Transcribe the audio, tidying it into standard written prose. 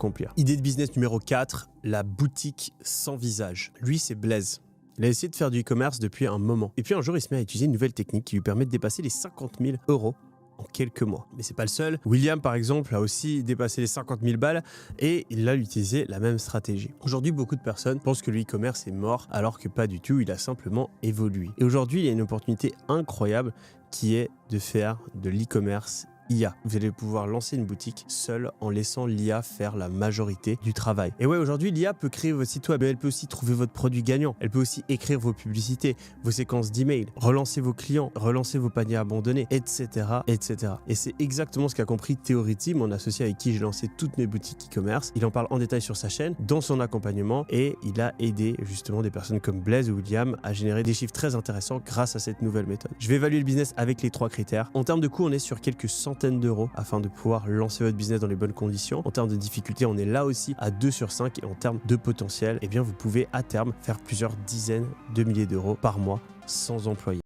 accomplir. Idée de business numéro 4, la boutique sans visage. Lui, c'est Blaise. Il a essayé de faire du e-commerce depuis un moment. Et puis un jour, il se met à utiliser une nouvelle technique qui lui permet de dépasser les 50 000 € en quelques mois. Mais c'est pas le seul. William, par exemple, a aussi dépassé les 50 000 balles et il a utilisé la même stratégie. Aujourd'hui, beaucoup de personnes pensent que le e-commerce est mort, alors que pas du tout, il a simplement évolué. Et aujourd'hui, il y a une opportunité incroyable qui est de faire de l'e-commerce IA. Vous allez pouvoir lancer une boutique seule en laissant l'IA faire la majorité du travail. Et ouais, aujourd'hui, l'IA peut créer votre site web, mais elle peut aussi trouver votre produit gagnant. Elle peut aussi écrire vos publicités, vos séquences d'emails, relancer vos clients, relancer vos paniers abandonnés, etc., etc. Et c'est exactement ce qu'a compris Theority, mon associé avec qui j'ai lancé toutes mes boutiques e-commerce. Il en parle en détail sur sa chaîne, dans son accompagnement, et il a aidé justement des personnes comme Blaise ou William à générer des chiffres très intéressants grâce à cette nouvelle méthode. Je vais évaluer le business avec les 3 critères. En termes de coût, on est sur quelques centaines d'euros afin de pouvoir lancer votre business dans les bonnes conditions. En termes de difficulté, on est là aussi à 2 sur 5 et en termes de potentiel, eh bien vous pouvez à terme faire plusieurs dizaines de milliers d'euros par mois sans employé.